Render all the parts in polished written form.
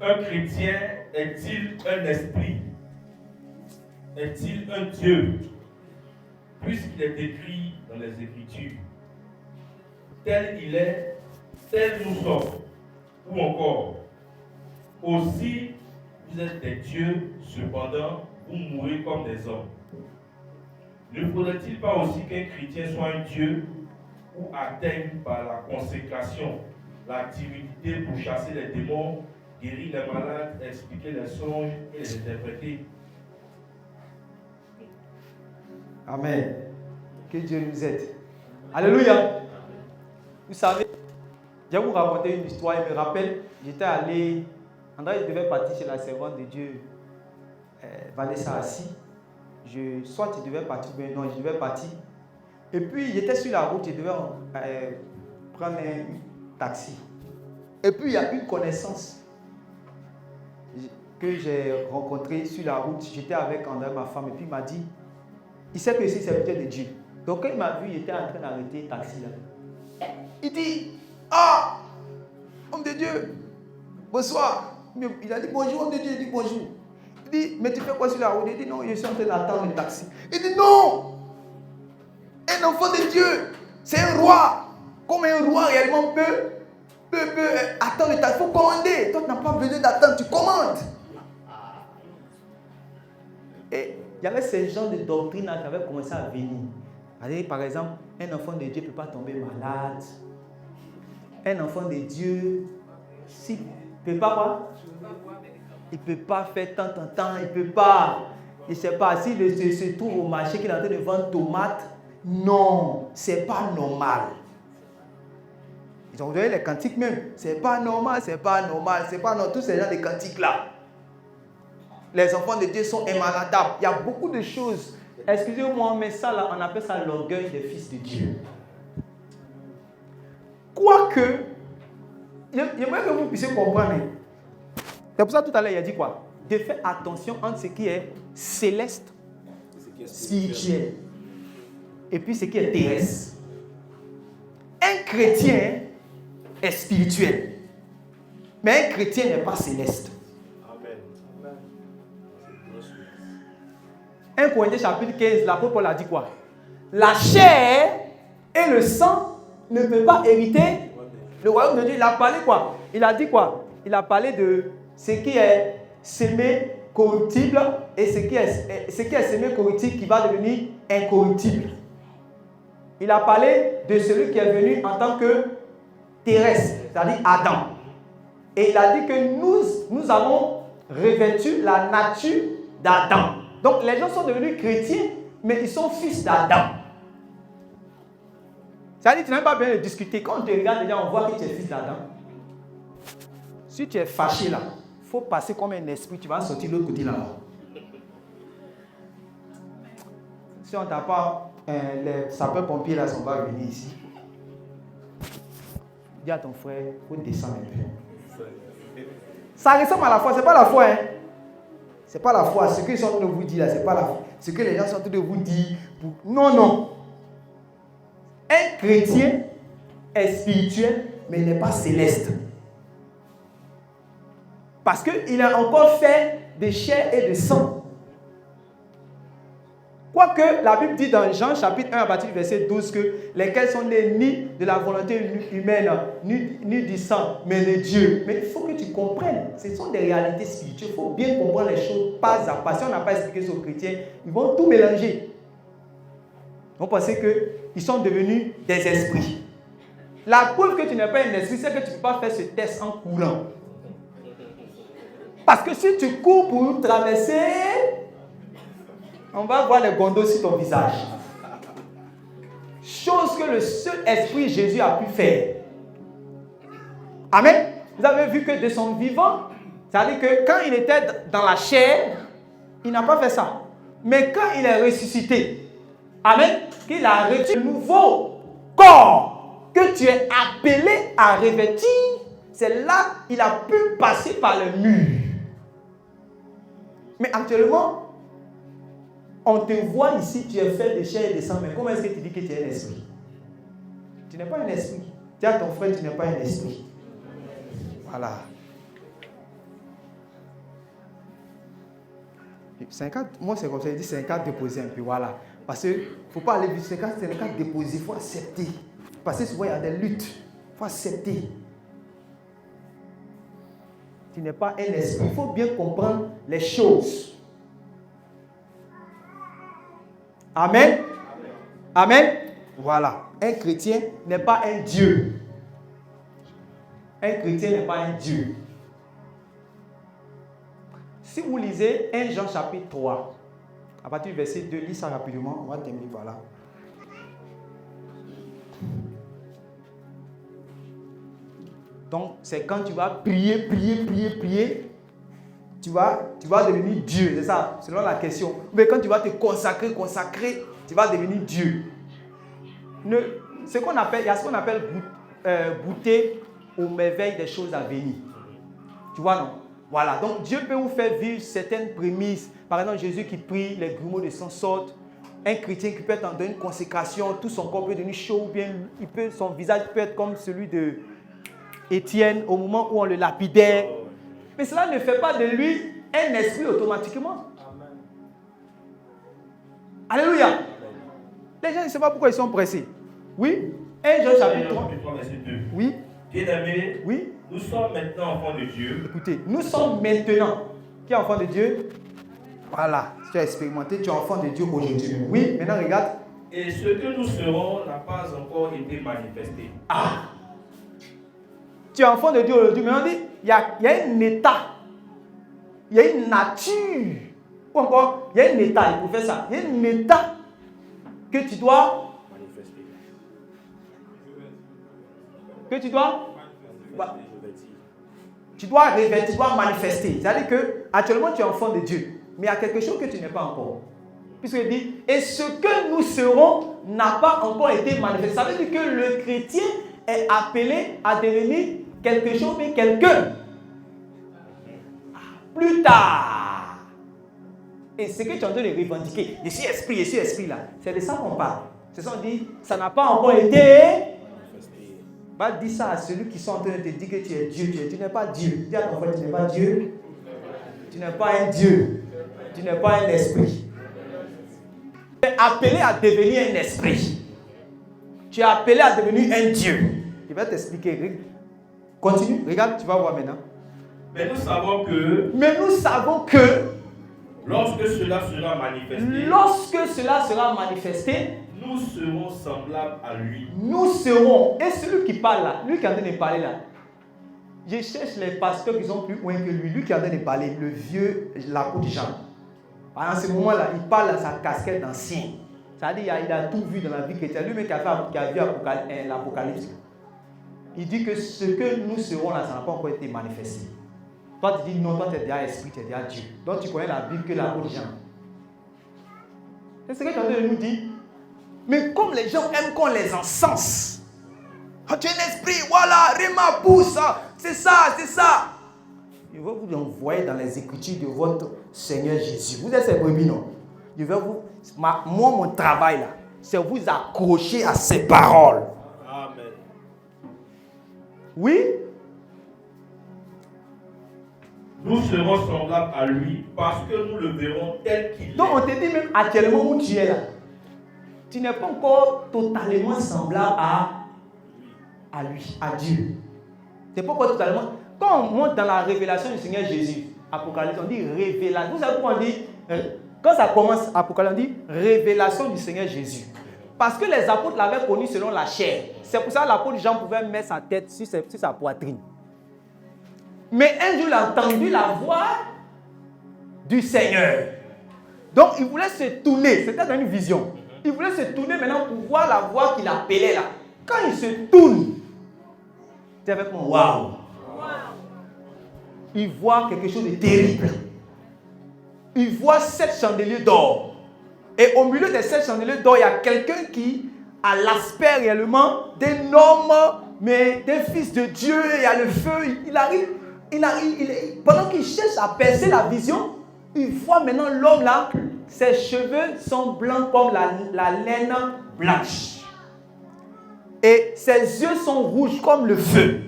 un chrétien est-il un esprit? Est-il un Dieu? Puisqu'il est écrit dans les Écritures, tel il est, tel nous sommes. Ou encore, aussi vous êtes des dieux, cependant vous mourrez comme des hommes. Ne faudrait-il pas aussi qu'un chrétien soit un Dieu ou atteigne par la consécration la divinité pour chasser les démons, guérir les malades, expliquer les songes et les interpréter? Amen. Que Dieu nous aide. Alléluia. Vous savez, je vais vous raconter une histoire. Il me rappelle, j'étais allé, André devait partir chez la servante de Dieu, Vanessa Assis. Soit il devait partir, mais non, je devais partir. Et puis, j'étais sur la route, je devais prendre un taxi. Et puis, il y a une connaissance que j'ai rencontrée sur la route. J'étais avec André, ma femme, et puis il m'a dit, il sait que c'est serviteur de Dieu. Donc, quand il m'a vu, il était en train d'arrêter le taxi là. Il dit, ah, homme de Dieu, bonsoir. Il a dit bonjour, homme de Dieu, il dit bonjour. Il dit, mais tu fais quoi sur la route? Il dit, non, je suis en train d'attendre le taxi. Il dit, non, un enfant de Dieu, c'est un roi. Comme un roi réellement peut attendre le taxi. Il faut commander. Toi, tu n'as pas besoin d'attendre, tu commandes. Et il y avait ce genre de doctrine qui avait commencé à venir. Par exemple, un enfant de Dieu ne peut pas tomber malade. Un enfant de Dieu, il ne peut pas quoi? Il ne peut pas faire tant, il ne peut pas. Je ne sais pas, s'il se trouve au marché qu'il est en train de vendre tomates, non, ce n'est pas normal. Ils ont donné les cantiques même. Ce n'est pas normal, c'est pas normal, c'est pas normal. Tous ces gens de cantiques-là. Les enfants de Dieu sont immaladables. Il y a beaucoup de choses. Excusez-moi, mais ça là, on appelle ça l'orgueil des fils de Dieu. Quoique, j'aimerais que vous puissiez comprendre. C'est pour ça tout à l'heure, il a dit quoi? De faire attention entre ce qui est céleste, spirituel, et puis ce qui est terrestre. Un chrétien est spirituel, mais un chrétien n'est pas céleste. 1 Corinthiens chapitre 15, l'apôtre Paul a dit quoi? La chair et le sang ne peuvent pas hériter le royaume de Dieu. Il a parlé quoi? Il a dit quoi? Il a parlé de ce qui est sémé corruptible et ce qui est sémé corruptible qui va devenir incorruptible. Il a parlé de celui qui est venu en tant que terrestre, c'est-à-dire Adam. Et il a dit que nous avons revêtu la nature d'Adam. Donc les gens sont devenus chrétiens, mais ils sont fils d'Adam. C'est-à-dire que tu n'as pas besoin de discuter. Quand on te regarde déjà, on voit que tu es fils d'Adam. Si tu es fâché là, il faut passer comme un esprit, tu vas sortir de l'autre côté là-bas. Si on ne t'a pas, les sapeurs-pompiers là ne sont pas venus ici. Dis à ton frère, il faut descendre un peu. Ça ressemble à la foi, c'est pas la foi, hein. C'est pas la foi. Ce qu'ils sont en train de vous dire là, c'est pas la foi. Ce que les gens sont en train de vous dire. Non, non. Un chrétien est spirituel, mais il n'est pas céleste. Parce qu'il a encore fait de chair et de sang. Quoique la Bible dit dans Jean chapitre 1 à partir du verset 12 que lesquels sont nés ni de la volonté humaine, ni du sang, mais de Dieu. Mais il faut que tu comprennes, ce sont des réalités spirituelles. Il faut bien comprendre les choses pas à pas. Si on n'a pas expliqué ça aux chrétiens, ils vont tout mélanger. Ils vont penser qu'ils sont devenus des esprits. La preuve que tu n'es pas un esprit, c'est que tu ne peux pas faire ce test en courant. Parce que si tu cours pour traverser, on va voir les gondos sur ton visage. Chose que le seul esprit Jésus a pu faire. Amen. Vous avez vu que de son vivant, c'est-à-dire que quand il était dans la chair, il n'a pas fait ça. Mais quand il est ressuscité, amen, qu'il a reçu le nouveau corps que tu es appelé à revêtir, c'est là qu'il a pu passer par le mur. Mais actuellement, on te voit ici, tu es fait de chair et de sang, mais comment est-ce que tu dis que tu es un esprit? Tu n'es pas un esprit. Dis à ton frère, tu n'es pas un esprit. Voilà. C'est un cas, moi c'est comme ça, il dit c'est un cas déposé un peu, voilà. Parce qu'il ne faut pas aller vite, c'est un cas déposé, il faut accepter. Parce que souvent il y a des luttes, il faut accepter. Tu n'es pas un esprit, il faut bien comprendre les choses. Amen. Amen. Voilà. Un chrétien n'est pas un Dieu. Un chrétien n'est pas un Dieu. Si vous lisez 1 Jean chapitre 3, à partir du verset 2, lis ça rapidement, on va terminer par là. Donc, c'est quand tu vas prier, tu vas devenir Dieu, c'est ça, selon la question. Mais quand tu vas te consacrer, tu vas devenir Dieu. Ce qu'on appelle, il y a ce qu'on appelle goûter aux merveilles des choses à venir. Tu vois, non? Voilà, donc Dieu peut vous faire vivre certaines prémices. Par exemple, Jésus qui prie, les grumeaux de sang sortent. Un chrétien qui peut être dans une consécration, tout son corps peut devenir chaud, ou bien son visage peut être comme celui de Étienne au moment où on le lapidait. Mais cela ne fait pas de lui un esprit automatiquement. Amen. Alléluia. Amen. Les gens ne savent pas pourquoi ils sont pressés. Oui. 1 Jean chapitre 3. Oui. Bien-aimés, oui. Nous sommes maintenant enfants de Dieu. Écoutez, nous sommes maintenant. Qui est enfant de Dieu? Voilà. Si tu as expérimenté, tu es enfant de Dieu aujourd'hui. Oui, maintenant regarde. Et ce que nous serons n'a pas encore été manifesté. Ah! Tu es enfant de Dieu aujourd'hui, mais on dit, il y a un état, il y a une nature, ou encore, il y a un état, il faut faire ça, il y a un état que tu dois manifester. Que tu dois revêtir, tu dois manifester. C'est-à-dire que, actuellement, tu es enfant de Dieu, mais il y a quelque chose que tu n'es pas encore. Puisqu'il dit, et ce que nous serons n'a pas encore été manifesté. Ça veut dire que le chrétien est appelé à devenir quelque chose, mais quelqu'un. Plus tard. Et ce que tu es en train de revendiquer, je suis esprit là. C'est de ça qu'on parle. C'est ça qu'on dit, ça n'a pas encore été. Va dire ça à celui qui sont en train de te dire que tu es Dieu. Tu n'es pas Dieu. Dis à ton frère, tu n'es pas Dieu. Tu n'es pas un Dieu. Tu n'es pas un esprit. Tu es appelé à devenir un esprit. Tu es appelé à devenir un Dieu. Je vais t'expliquer. Continue, regarde, tu vas voir maintenant. Mais nous savons que lorsque cela sera manifesté, nous serons semblables à lui. Nous serons. Et celui qui parle là, lui qui est en train de parler là, je cherche les pasteurs qui sont plus loin que lui. Lui qui est en train de parler, le vieux, l'apôtre Jean. En ce moment-là, il parle à sa casquette d'ancien. C'est-à-dire il a tout vu dans la vie chrétienne. Lui-même qui a vu l'Apocalypse. Il dit que ce que nous serons là, ça n'a pas encore été manifesté. Toi, tu dis non, toi, tu es déjà esprit, tu es déjà Dieu. Donc, tu connais la Bible que l'apôtre Jean. C'est ce que tu es en train de nous dire. Mais comme les gens aiment qu'on les encense. Oh, tu es un esprit, voilà, Réma pousse, c'est ça. Je vais vous envoyer dans les écritures de votre Seigneur Jésus. Vous êtes ses brebis, non? Je vais vous. Moi, mon travail là, c'est vous accrocher à ces paroles. Amen. Oui? Nous serons semblables à lui parce que nous le verrons tel qu'il est. Donc on te dit même actuellement où tu es là. Tu n'es pas encore totalement semblable à lui, à Dieu. Tu n'es pas encore totalement. Quand on monte dans la révélation du Seigneur Jésus, Apocalypse, on dit révélation. Vous savez pourquoi on dit, quand ça commence, Apocalypse, on dit révélation du Seigneur Jésus. Parce que les apôtres l'avaient connu selon la chair. C'est pour ça que l'apôtre Jean pouvait mettre sa tête sur sa poitrine. Mais un jour, il a entendu la voix du Seigneur. Donc, il voulait se tourner. C'était dans une vision. Il voulait se tourner maintenant pour voir la voix qu'il appelait là. Quand il se tourne, c'est avec moi, waouh! Il voit quelque chose de terrible. Il voit 7 chandeliers d'or. Et au milieu des 7 chandeliers d'or, il y a quelqu'un qui a l'aspect réellement d'un homme, mais d'un fils de Dieu. Il y a le feu. Il arrive, pendant qu'il cherche à percer la vision, il voit maintenant l'homme là, ses cheveux sont blancs comme la laine blanche. Et ses yeux sont rouges comme le feu.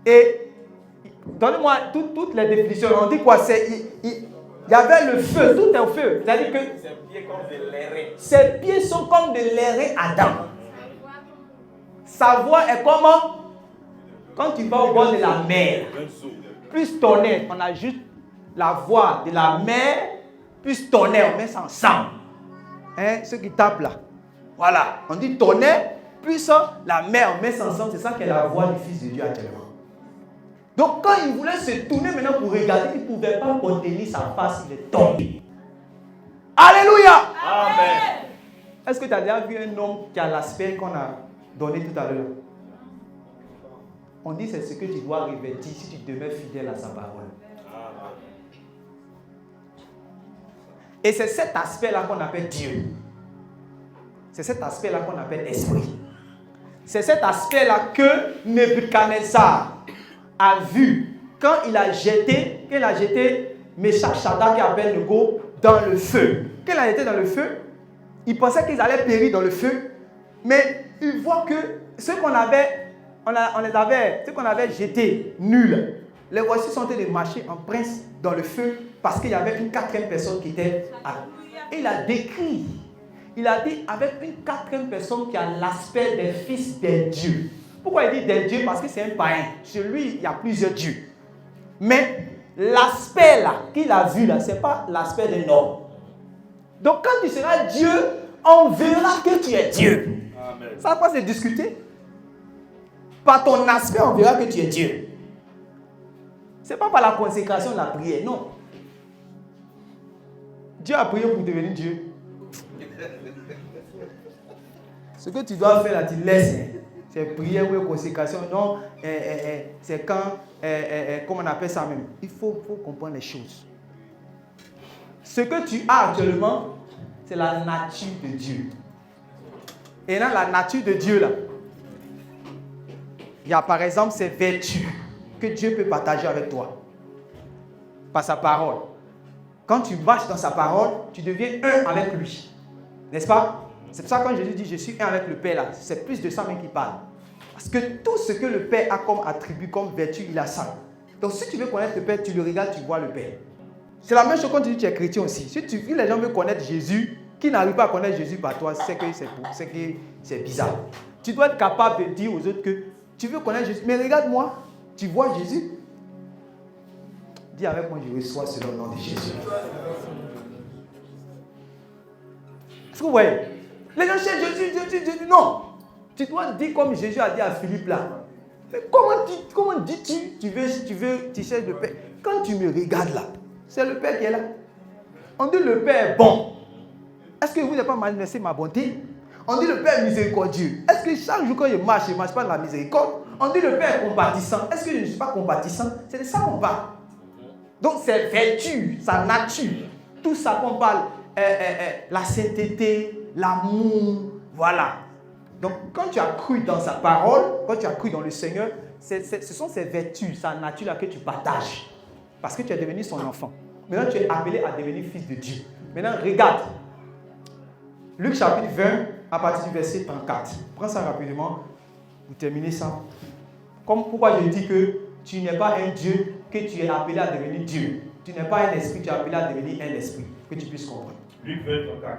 Et donnez-moi toutes les définitions. On dit quoi? Il y avait le feu, tout est au feu. C'est-à-dire que ses pieds sont comme de l'airain Adam. Sa voix est comment? Quand tu vas au bord de la mer, plus tonnerre, on a juste la voix de la mer, plus tonnerre, on met ça ensemble. Hein, ceux qui tapent là. Voilà, on dit tonnerre, plus la mer, on met ça ensemble. C'est ça qui est la voix du Fils de Dieu actuellement. Donc quand il voulait se tourner maintenant pour regarder, il ne pouvait pas contenir sa face, il est tombé. Alléluia! Amen. Est-ce que tu as déjà vu un homme qui a l'aspect qu'on a donné tout à l'heure? On dit c'est ce que tu dois revêtir si tu demeures fidèle à sa parole. Et c'est cet aspect-là qu'on appelle Dieu. C'est cet aspect-là qu'on appelle esprit. C'est cet aspect-là que Nebuchadnezzar a vu quand il a jeté Meshach, Shadrach et Abednego dans le feu. Quand il a été dans le feu, il pensait qu'ils allaient périr dans le feu, mais il voit que ceux qu'on avait jetés nuls, les voici sont en train de marcher en prince dans le feu parce qu'il y avait une quatrième personne qui était à... Et il a décrit, il a dit avec une quatrième personne qui a l'aspect des fils des dieux. Pourquoi il dit des dieux? Parce que c'est un païen. Chez lui, il y a plusieurs dieux. Mais l'aspect là qu'il a vu là, ce n'est pas l'aspect d'un homme. Donc quand tu seras Dieu, on verra que tu es Dieu. Amen. Ça va pas se discuter. Par ton aspect, on verra que tu es Dieu. Ce n'est pas par la consécration de la prière, non. Dieu a prié pour devenir Dieu. Ce que tu dois faire là, tu laisses. C'est prière ou consécration. Non, c'est quand, comment on appelle ça même. Il faut comprendre les choses. Ce que tu as actuellement, c'est la nature de Dieu. Et dans la nature de Dieu là, il y a par exemple ces vertus que Dieu peut partager avec toi. Par sa parole. Quand tu marches dans sa parole, tu deviens un avec lui. N'est-ce pas? C'est pour ça que quand Jésus dit je suis un avec le Père là, c'est plus de ça même qu'il parle. Parce que tout ce que le Père a comme attribut, comme vertu, il a ça. Donc si tu veux connaître le Père, tu le regardes, tu vois le Père. C'est la même chose quand tu dis que tu es chrétien aussi. Si les gens veulent connaître Jésus, qui n'arrivent pas à connaître Jésus par toi, c'est que c'est bizarre. Tu dois être capable de dire aux autres que tu veux connaître Jésus. Mais regarde-moi, tu vois Jésus. Dis avec moi, je reçois selon le nom de Jésus. Est-ce que vous voyez? Les gens cherchent Jésus. Non. Tu dois dire comme Jésus a dit à Philippe là. Mais comment dis-tu, tu cherches le Père? Quand tu me regardes là, c'est le Père qui est là. On dit le Père est bon. Est-ce que vous n'avez pas manifesté ma bonté? On dit le Père est miséricordieux. Est-ce que chaque jour quand je ne marche pas de la miséricorde? On dit le Père est compatissant. Est-ce que je ne suis pas compatissant? C'est de ça qu'on parle. Donc c'est vertu, sa nature. Tout ça qu'on parle, la sainteté, l'amour, voilà. Donc quand tu as cru dans sa parole, quand tu as cru dans le Seigneur, ce sont ces vertus, sa nature là que tu partages. Parce que tu es devenu son enfant. Maintenant tu es appelé à devenir fils de Dieu. Maintenant regarde. Luc chapitre 20, à partir du verset 34. Prends ça rapidement pour terminer ça. Comme pourquoi je dis que tu n'es pas un Dieu, que tu es appelé à devenir Dieu. Tu n'es pas un esprit, tu es appelé à devenir un esprit. Que tu puisses comprendre. Luc 20, 34.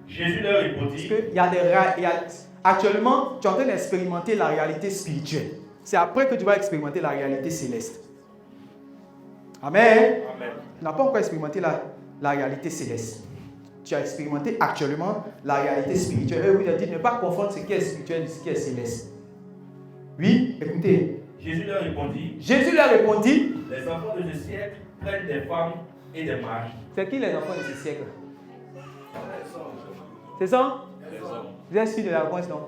Jésus leur répondit. Parce que actuellement, tu es en train d'expérimenter la réalité spirituelle. C'est après que tu vas expérimenter la réalité céleste. Amen. Amen. Tu n'as pas encore expérimenté la réalité céleste. Tu as expérimenté actuellement la réalité spirituelle. Et oui, il a dit ne pas confondre ce qui est spirituel et ce qui est céleste. Oui, écoutez. Jésus leur répondit. Les enfants de ce siècle prennent des femmes et des maris. C'est qui les enfants de ce siècle? C'est ça? Vous êtes sûr de la réponse, non?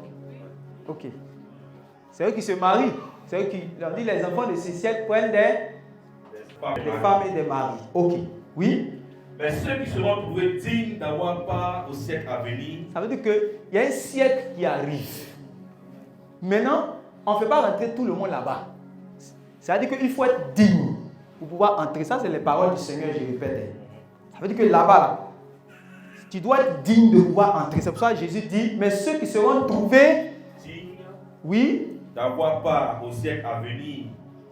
Ok. C'est eux qui se marient. C'est eux qui leur disent les enfants de ce siècle prennent des femmes et des maris. Ok. Oui? Mais ceux qui seront trouvés dignes d'avoir part au siècle à venir. Ça veut dire qu'il y a un siècle qui arrive. Maintenant, on ne fait pas rentrer tout le monde là-bas. Ça veut dire qu'il faut être digne pour pouvoir entrer. Ça, c'est les paroles du Seigneur, je répète. Ça veut dire que là-bas, là, tu dois être digne de pouvoir entrer. C'est pour ça que Jésus dit, mais ceux qui seront trouvés dignes, oui, d'avoir part au siècle à venir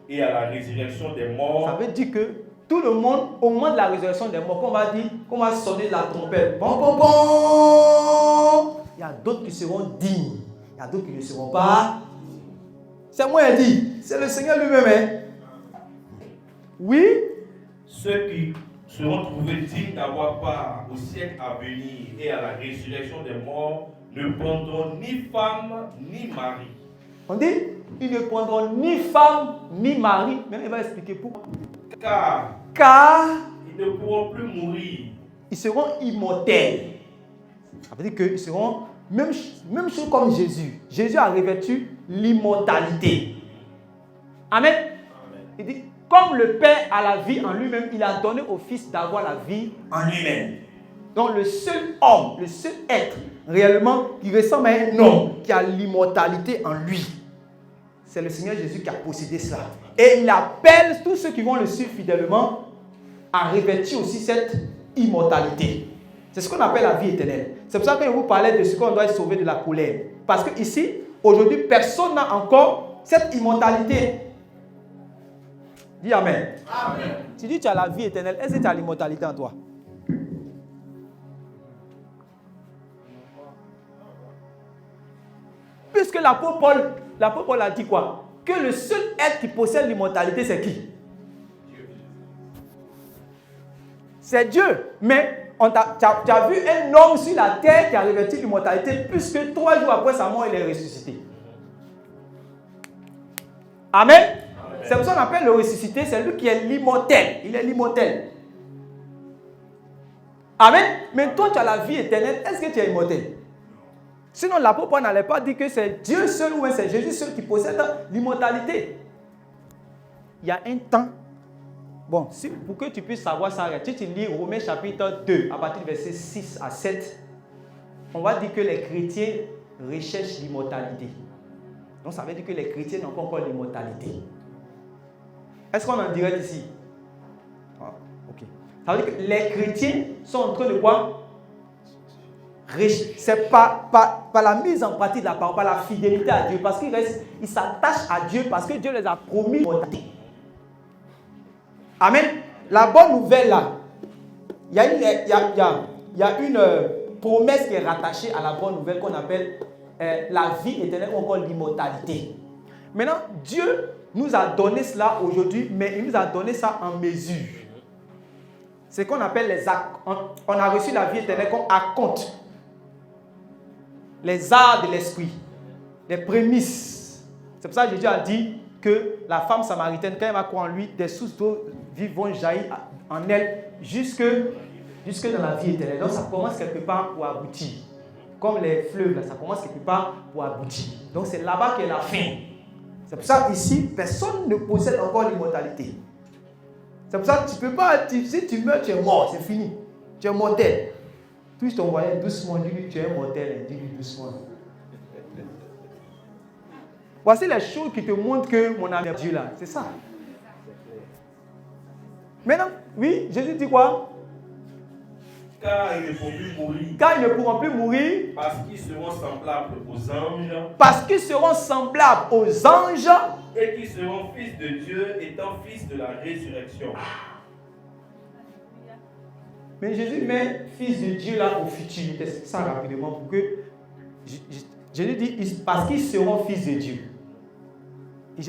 et à la résurrection des morts. Ça veut dire que tout le monde, au moment de la résurrection des morts, qu'on va sonner la trompette. Bon, bon, bon. Il y a d'autres qui seront dignes. Il y a d'autres qui ne seront pas. C'est moi qui dit. C'est le Seigneur lui-même. Hein? Oui. Ceux qui seront trouvés dignes d'avoir part au siècle à venir et à la résurrection des morts ne prendront ni femme ni mari. On dit, ils ne prendront ni femme ni mari. Même il va expliquer pourquoi. Car ils ne pourront plus mourir. Ils seront immortels. Ça veut dire qu'ils seront même chose comme Jésus. Jésus a revêtu l'immortalité. Amen. Il dit, comme le Père a la vie en lui-même, il a donné au Fils d'avoir la vie en lui-même. Donc le seul homme, le seul être réellement qui ressemble à un homme qui a l'immortalité en lui, c'est le Seigneur Jésus qui a possédé cela. Et il appelle tous ceux qui vont le suivre fidèlement à revêtir aussi cette immortalité. C'est ce qu'on appelle la vie éternelle. C'est pour ça que je vous parlais de ce qu'on doit être sauvé de la colère. Parce que ici, aujourd'hui, personne n'a encore cette immortalité. Dis Amen. Amen. Tu dis que tu as la vie éternelle. Est-ce que tu as l'immortalité en toi? Puisque l'apôtre Paul a dit quoi? Que le seul être qui possède l'immortalité, c'est qui? C'est Dieu. Mais tu as vu un homme sur la terre qui a revêtu l'immortalité, puisque 3 jours après sa mort, il est ressuscité. Amen. C'est pour ça qu'on appelle le ressuscité, c'est lui qui est l'immortel. Il est l'immortel. Amen. Mais toi, tu as la vie éternelle. Est-ce que tu es immortel? Sinon, l'apôtre Paul n'allait pas dire que c'est Dieu seul ou c'est Jésus seul qui possède l'immortalité. Il y a un temps. Bon, pour que tu puisses savoir ça, si tu lis Romains chapitre 2, à partir du verset 6 à 7, on va dire que les chrétiens recherchent l'immortalité. Donc, ça veut dire que les chrétiens n'ont pas encore l'immortalité. Est-ce qu'on en dirait ici? Ah, ok. Ça veut dire que les chrétiens sont en train de quoi? C'est pas la mise en pratique de la parole, pas la fidélité à Dieu, parce qu'ils s'attachent à Dieu parce que Dieu les a promis l'immortalité. Amen. La bonne nouvelle là, il y a une promesse qui est rattachée à la bonne nouvelle qu'on appelle la vie éternelle ou encore l'immortalité. Maintenant, Dieu nous a donné cela aujourd'hui, mais il nous a donné ça en mesure. C'est ce qu'on appelle les actes. On a reçu la vie éternelle comme acompte. Les arts de l'esprit, les prémices. C'est pour ça que Jésus a dit que la femme samaritaine, quand elle va croire en lui, des sources d'eau vives vont jaillir en elle jusque dans la vie éternelle. Donc ça commence quelque part pour aboutir. Comme les fleuves, là, ça commence quelque part pour aboutir. Donc c'est là-bas qu'est la fin. C'est pour ça qu'ici, personne ne possède encore l'immortalité. C'est pour ça que tu ne peux pas, si tu meurs, tu es mort, c'est fini. Tu es mortel. Puis je t'envoyais doucement, dis-lui, tu es mortel, dis-lui doucement. Voici les choses qui te montrent que mon ami est Dieu là, c'est ça. Maintenant, oui, Jésus dit quoi? Car ils ne pourront plus mourir. Car ils ne pourront plus mourir. Parce qu'ils seront semblables aux anges. Parce qu'ils seront semblables aux anges. Et qu'ils seront fils de Dieu, étant fils de la résurrection. Mais Jésus met fils de Dieu là au futur. Je t'explique ça rapidement pour que. Jésus dit parce qu'ils seront fils de Dieu.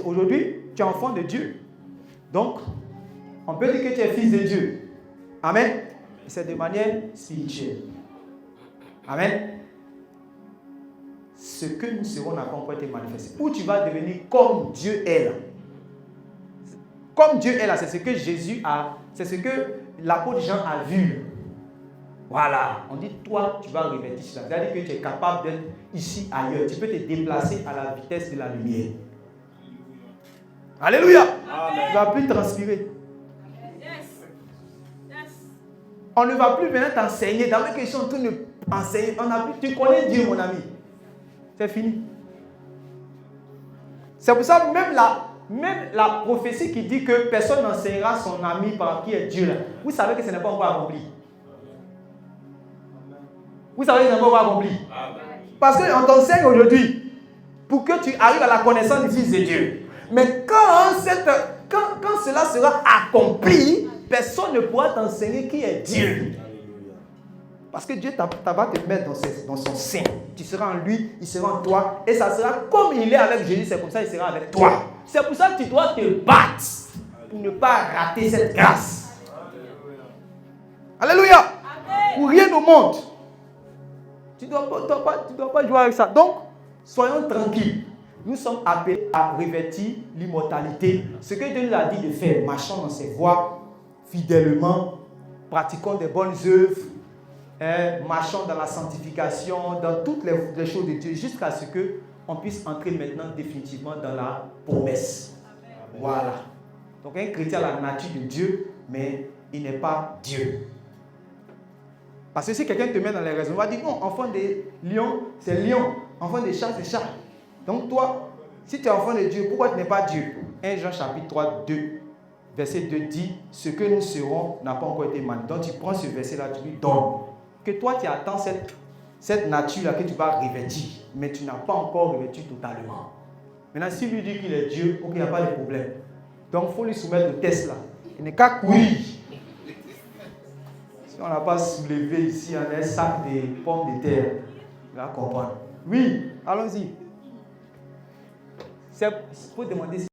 Aujourd'hui, tu es enfant de Dieu. Donc, on peut dire que tu es fils de Dieu. Amen. C'est de manière spirituelle. Amen. Ce que nous serons n'a pas encore été manifesté. Où tu vas devenir comme Dieu est là. Comme Dieu est là, c'est ce que Jésus a, c'est ce que l'apôtre Jean a vu. Voilà. On dit, toi, tu vas revêtir cela. C'est-à-dire que tu es capable d'être ici, ailleurs. Tu peux te déplacer à la vitesse de la lumière. Alléluia. Amen. Tu ne vas plus transpirer. On ne va plus venir t'enseigner. Dans mes questions, tu ne enseignes. Tu connais Dieu, mon ami. C'est fini. C'est pour ça que même la prophétie qui dit que personne n'enseignera son ami par qui est Dieu là. Vous savez que ce n'est pas encore accompli. Vous savez que ce n'est pas encore accompli. Parce qu'on t'enseigne aujourd'hui pour que tu arrives à la connaissance du Fils de Dieu. Mais quand cela sera accompli, personne ne pourra t'enseigner qui est Dieu. Parce que Dieu va te mettre dans son sein. Tu seras en lui, il sera en toi. Et ça sera comme il est avec Jésus, c'est comme ça qu'il sera avec toi. C'est pour ça que tu dois te battre pour ne pas rater cette grâce. Alléluia. Pour rien au monde. Tu ne dois pas jouer avec ça. Donc, soyons tranquilles. Nous sommes appelés à revêtir l'immortalité. Ce que Dieu nous a dit de faire, marchons dans ses voies fidèlement, pratiquons des bonnes œuvres, marchons dans la sanctification, dans toutes les choses de Dieu, jusqu'à ce qu'on puisse entrer maintenant définitivement dans la promesse. Amen. Voilà. Donc un chrétien a la nature de Dieu, mais il n'est pas Dieu. Parce que si quelqu'un te met dans les raisons, on va dire non, enfant de lion, c'est lion, enfant de chat, c'est chat. Donc toi, si tu es enfant de Dieu, pourquoi tu n'es pas Dieu? 1 Jean chapitre 3, 2, verset 2 dit, ce que nous serons n'a pas encore été manifesté. Donc tu prends ce verset-là, tu lui donnes. Que toi tu attends cette nature-là que tu vas revêtir, mais tu n'as pas encore revêtu totalement. Maintenant, s'il lui dit qu'il est Dieu, ok, il n'y a pas de problème. Donc il faut lui soumettre au test là. Il n'est qu'à courir. Si on n'a pas soulevé ici un sac de pommes de terre, il va comprendre. Oui, allons-y. Il faut demander si